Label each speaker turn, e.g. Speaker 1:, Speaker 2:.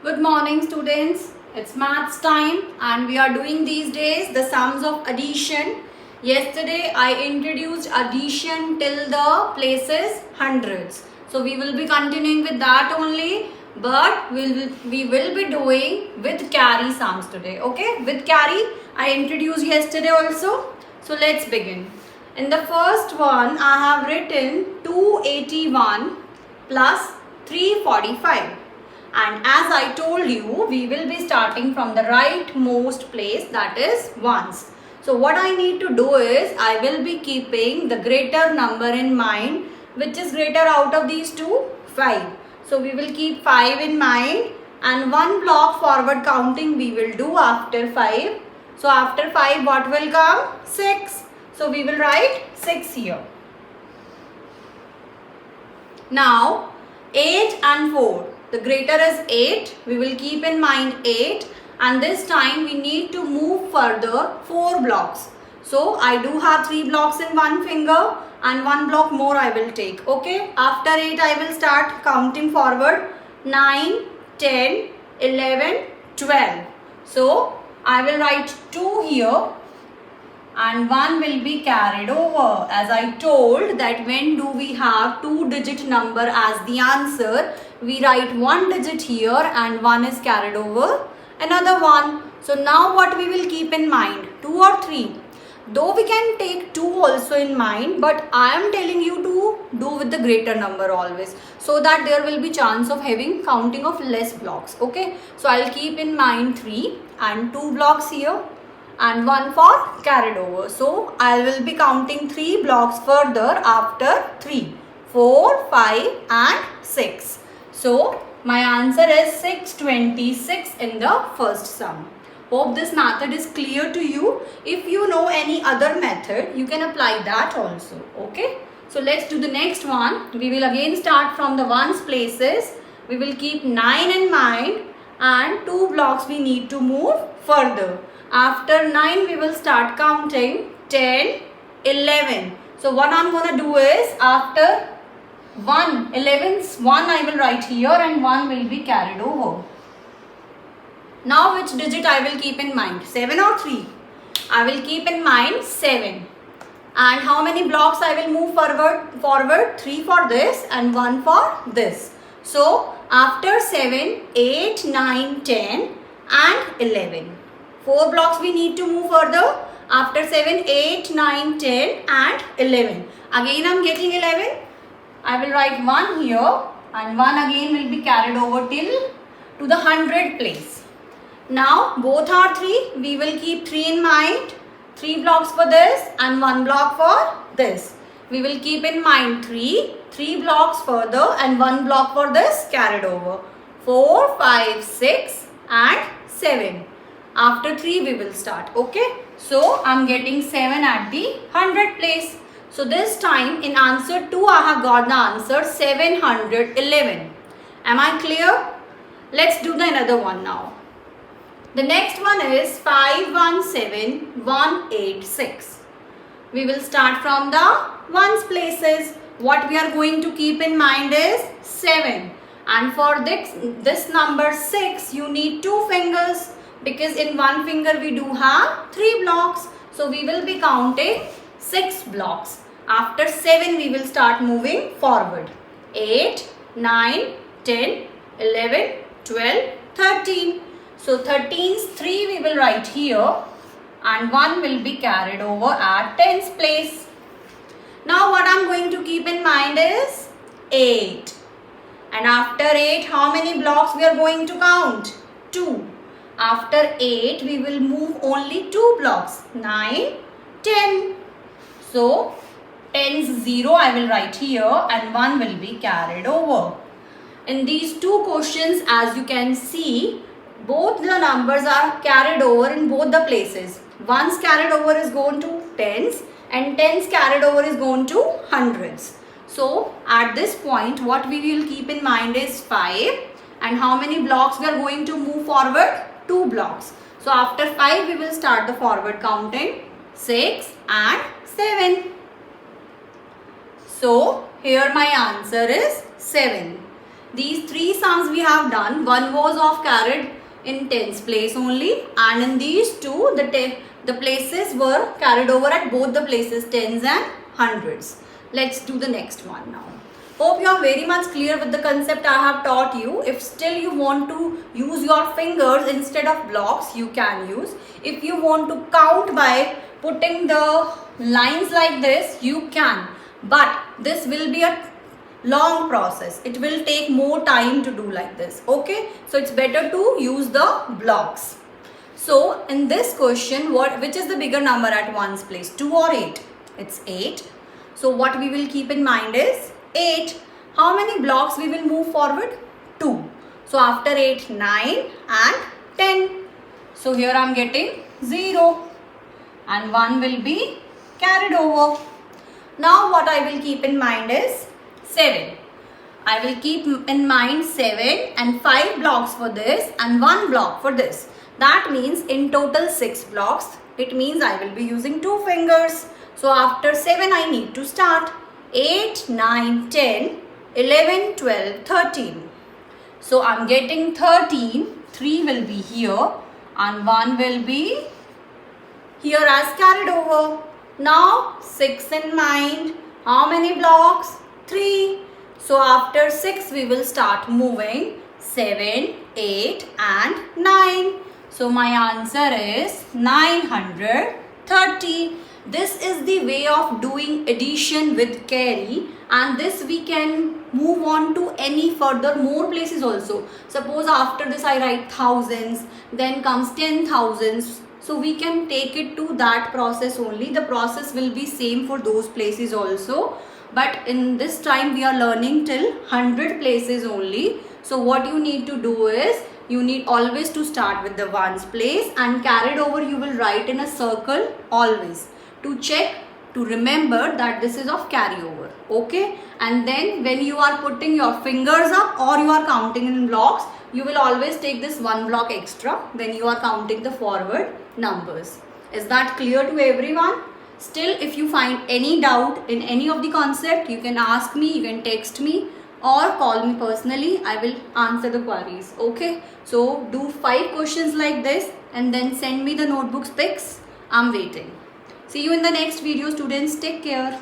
Speaker 1: Good morning students. It's maths time and we are doing these days the sums of addition. Yesterday I introduced addition till the places hundreds. So we will be continuing with that only, but we will be doing with carry sums today. Okay, with carry I introduced yesterday also. So let's begin. In the first one I have written 281 plus 345. And as I told you, we will be starting from the rightmost place, that is ones. So what I need to do is, I will be keeping the greater number in mind. Which is greater out of these two? 5. So we will keep 5 in mind, and one block forward counting we will do after 5. So after 5 what will come? 6. So we will write 6 here. Now 8 and 4. The greater is 8. We will keep in mind 8, and this time we need to move further 4 blocks. So I do have 3 blocks in one finger and 1 block more I will take. Okay. After 8 I will start counting forward. 9, 10, 11, 12. So I will write 2 here. And 1 will be carried over. As I told that when do we have 2-digit number as the answer, we write 1 digit here and 1 is carried over another 1. So now what we will keep in mind? 2 or 3? Though we can take 2 also in mind, but I am telling you to do with the greater number always, so that there will be chance of having counting of less blocks. Okay, so I'll keep in mind 3 and 2 blocks here and 1 for carried over. So I will be counting 3 blocks further after 3, 4, 5 and 6. So my answer is 626 in the first sum. Hope this method is clear to you. If you know any other method, you can apply that also. Okay. So let's do the next one. We will again start from the ones places. We will keep 9 in mind and 2 blocks we need to move further. After 9 we will start counting 10, 11. So what I'm going to do is, after 1, 11's 1 I will write here and 1 will be carried over. Now which digit I will keep in mind? 7 or 3? I will keep in mind 7. And how many blocks I will move forward? 3 for this and 1 for this. So after 7, 8, 9, 10 and 11. 4 blocks we need to move further. After 7, 8, 9, 10 and 11. Again I am getting 11. I will write 1 here and 1 again will be carried over till to the 100 place. Now both are 3. We will keep 3 in mind. 3 blocks for this and 1 block for this. We will keep in mind 3 blocks further and 1 block for this carried over. 4, 5, 6 and 7. After 3 we will start. Okay. So I am getting 7 at the 100 place. So this time in answer 2 I have got the answer 711. Am I clear? Let's do the another one now. The next one is 517186. We will start from the ones places. What we are going to keep in mind is 7. And for this number 6 you need 2 fingers. Because in one finger we do have 3 blocks. So we will be counting 6 blocks. After 7 we will start moving forward. 8, 9, 10, 11, 12, 13. So 13's 3 we will write here and 1 will be carried over at 10's place. Now what I am going to keep in mind is 8. And after 8 how many blocks we are going to count? 2. After 8 we will move only 2 blocks. 9, 10. So 10's 0 I will write here and 1 will be carried over. In these two questions, as you can see, both the numbers are carried over in both the places. One's carried over is going to tens and tens carried over is going to hundreds. So at this point what we will keep in mind is 5, and how many blocks we are going to move forward? 2 blocks. So after 5 we will start the forward counting. 6 and 7. So here my answer is 7. These three sums we have done. One was of carried in tens place only, and in these two the places were carried over at both the places, tens and hundreds. Let's do the next one now. Hope you are very much clear with the concept I have taught you. If still you want to use your fingers instead of blocks, you can use. If you want to count by putting the lines like this, you can. But this will be a long process. It will take more time to do like this. Okay, so it's better to use the blocks. So in this question, which is the bigger number at ones place, 2 or 8? It's 8. So what we will keep in mind is 8. How many blocks we will move forward? 2. So after 8, 9 and 10. So here I am getting 0 and 1 will be carried over. Now what I will keep in mind is 7. I will keep in mind 7 and 5 blocks for this and 1 block for this. That means in total 6 blocks. It means I will be using 2 fingers. So after 7 I need to start. 8, 9, 10, 11, 12, 13. So I am getting 13. 3 will be here and 1 will be here as carried over. Now 6 in mind. How many blocks? 3. So after 6 we will start moving 7, 8 and 9. So my answer is 930. This is the way of doing addition with carry, and this we can move on to any further more places also. Suppose after this I write thousands, then comes 10,000s. So we can take it to that process only. The process will be same for those places also. But in this time we are learning till 100 places only. So what you need to do is, you need always to start with the ones place and carried over you will write in a circle always to check, to remember that this is of carryover. Okay, and then when you are putting your fingers up or you are counting in blocks, you will always take this 1 block extra when you are counting the forward numbers. Is that clear to everyone? Still, if you find any doubt in any of the concept, you can ask me, you can text me or call me personally. I will answer the queries. Okay, so do 5 questions like this and then send me the notebooks pics. I'm waiting. See you in the next video, students. Take care.